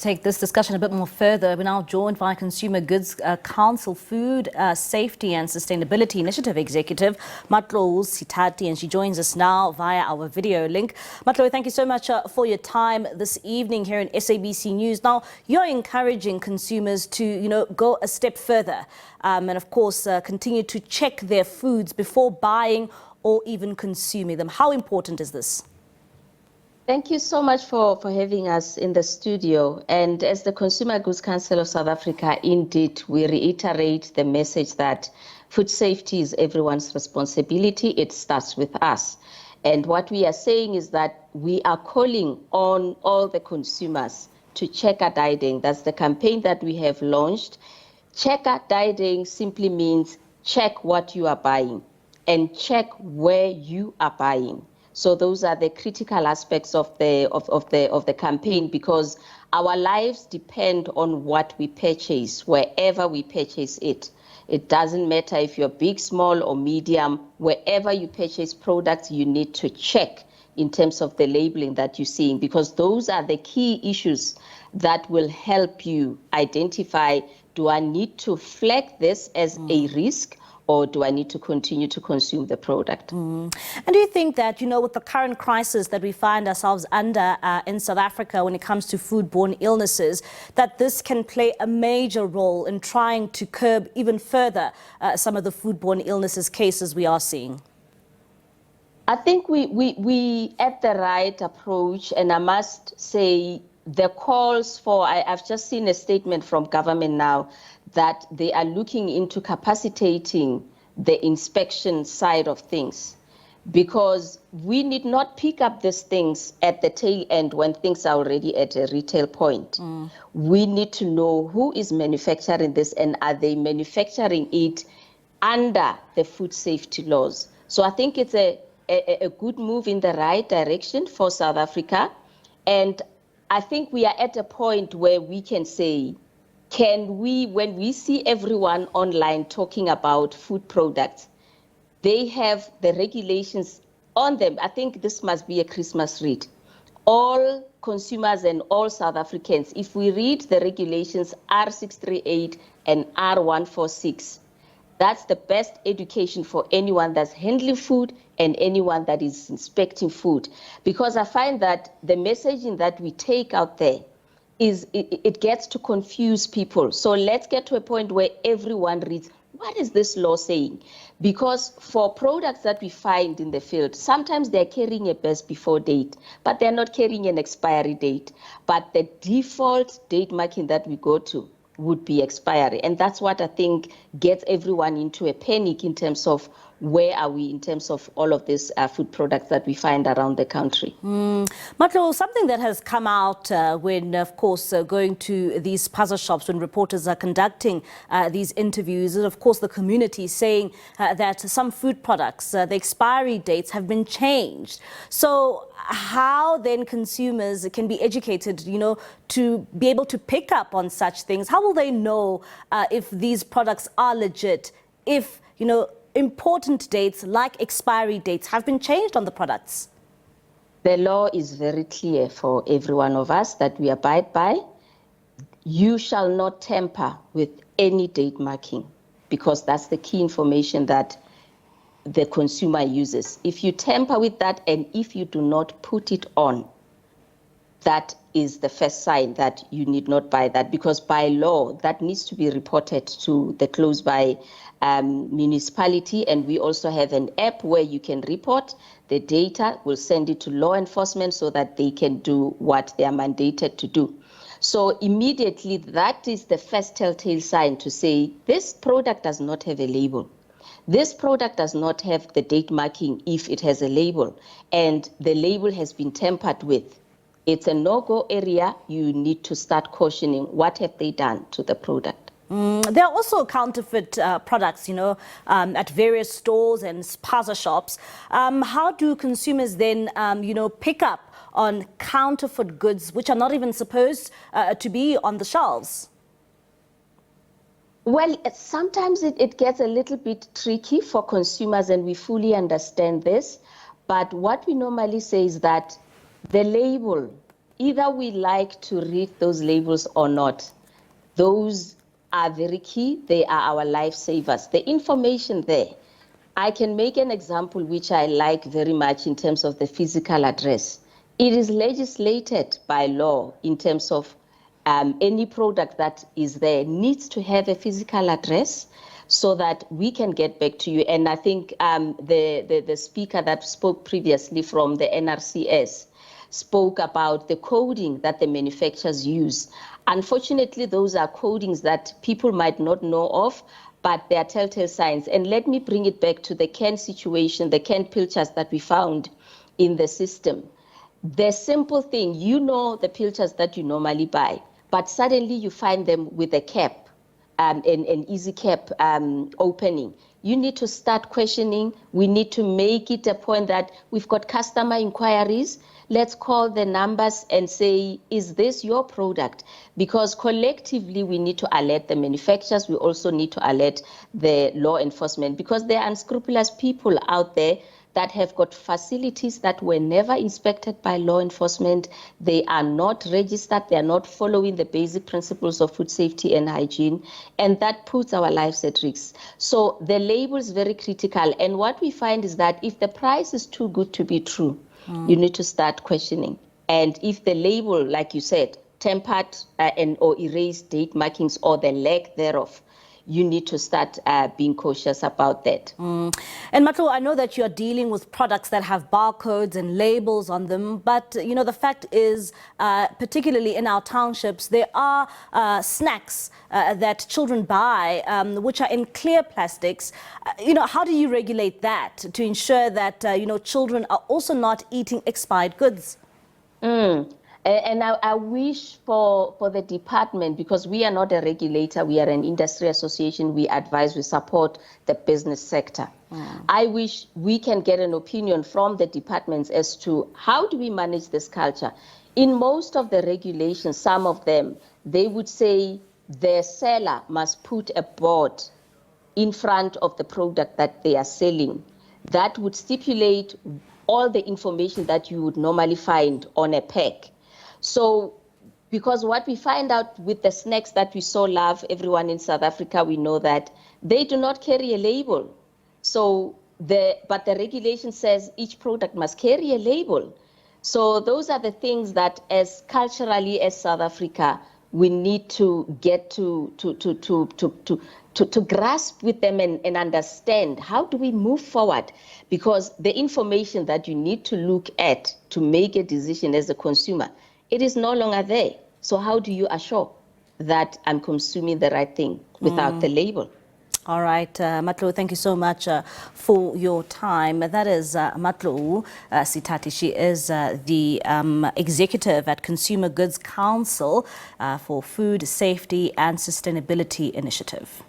take this discussion a bit more further, we're now joined by Consumer Goods Council Food Safety and Sustainability Initiative Executive, Matlou Setati, and she joins us now via our video link. Matlou, thank you so much for your time this evening here in SABC News. Now, you're encouraging consumers to, go a step further and, of course, continue to check their foods before buying or even consuming them. How important is this? Thank you so much for having us in the studio. And as the Consumer Goods Council of South Africa, indeed, we reiterate the message that food safety is everyone's responsibility. It starts with us. And what we are saying is that we are calling on all the consumers to check a dieting. That's the campaign that we have launched. Check a dieting simply means check what you are buying and check where you are buying. So those are the critical aspects of the campaign, because our lives depend on what we purchase, wherever we purchase it. It doesn't matter if you're big, small, or medium. Wherever you purchase products, you need to check in terms of the labeling that you're seeing, because those are the key issues that will help you identify, do I need to flag this as a risk, or do I need to continue to consume the product? And do you think that, with the current crisis that we find ourselves under in South Africa when it comes to foodborne illnesses, that this can play a major role in trying to curb even further some of the foodborne illnesses cases we are seeing? I think we at the right approach, and I must say the calls for, I've just seen a statement from government now that they are looking into capacitating the inspection side of things, because we need not pick up these things at the tail end when things are already at a retail point. We need to know who is manufacturing this, and are they manufacturing it under the food safety laws. So I think it's a good move in the right direction for South Africa. And I think we are at a point where we can say, when we see everyone online talking about food products, they have the regulations on them. I think this must be a Christmas read. All consumers and all South Africans, if we read the regulations R638 and R146, that's the best education for anyone that's handling food and anyone that is inspecting food. Because I find that the messaging that we take out there it gets to confuse people. So let's get to a point where everyone reads, what is this law saying? Because for products that we find in the field, sometimes they're carrying a best before date, but they're not carrying an expiry date. But the default date marking that we go to would be expiry. And that's what I think gets everyone into a panic in terms of where are we in terms of all of these food products that we find around the country. Matlou, something that has come out when, of course, going to these puzzle shops, when reporters are conducting these interviews, is, of course, the community saying that some food products, the expiry dates have been changed. So how then consumers can be educated, to be able to pick up on such things? How will they know if these products are legit, if, important dates like expiry dates have been changed on the products? The law is very clear for every one of us that we abide by. You shall not tamper with any date marking, because that's the key information that the consumer uses. If you tamper with that, and if you do not put it on, that is the first sign that you need not buy that, because by law, that needs to be reported to the close by municipality. And we also have an app where you can report the data. We'll send it to law enforcement so that they can do what they are mandated to do. So immediately, that is the first telltale sign to say, this product does not have a label. This product does not have the date marking if it has a label, and the label has been tampered with. It's a no-go area. You need to start cautioning what have they done to the product. There are also counterfeit products, at various stores and spaza shops. How do consumers then, pick up on counterfeit goods which are not even supposed to be on the shelves? Well, sometimes it gets a little bit tricky for consumers, and we fully understand this. But what we normally say is that the label either we like to read those labels or not, those are very key. They are our lifesavers. The information there. I can make an example which I like very much in terms of the physical address. It is legislated by law in terms of any product that is there needs to have a physical address so that we can get back to you. And I think the speaker that spoke previously from the NRCS spoke about the coding that the manufacturers use. Unfortunately, those are codings that people might not know of, but they are telltale signs. And let me bring it back to the can situation, the can pilchards that we found in the system. The simple thing, you know the pilchards that you normally buy, but suddenly you find them with a cap, an easy cap opening. You need to start questioning. We need to make it a point that we've got customer inquiries. Let's call the numbers and say, is this your product? Because collectively, we need to alert the manufacturers. We also need to alert the law enforcement, because there are unscrupulous people out there that have got facilities that were never inspected by law enforcement. They are not registered. They are not following the basic principles of food safety and hygiene, and that puts our lives at risk. So the label is very critical. And what we find is that if the price is too good to be true, you need to start questioning. And if the label, like you said, tempered or erased date markings or the lack thereof, you need to start being cautious about that. And Matlou, I know that you're dealing with products that have barcodes and labels on them, but you know, the fact is, particularly in our townships, there are snacks that children buy, which are in clear plastics. You know, how do you regulate that to ensure that, you know, children are also not eating expired goods? And I wish for the department, because we are not a regulator, we are an industry association, we advise, we support the business sector. I wish we can get an opinion from the departments as to how do we manage this culture. In most of the regulations, some of them, they would say the seller must put a board in front of the product that they are selling. That would stipulate all the information that you would normally find on a pack. So, because what we find out with the snacks that we so love, everyone in South Africa, we know that they do not carry a label. So, but the regulation says each product must carry a label. So those are the things that, as culturally as South Africa, we need to get to grasp with them and understand how do we move forward, because the information that you need to look at to make a decision as a consumer, it is no longer there. So how do you assure that I'm consuming the right thing without the label? All right, Matlou, thank you so much for your time. That is Matlou Setati. She is the executive at Consumer Goods Council for Food Safety and Sustainability Initiative.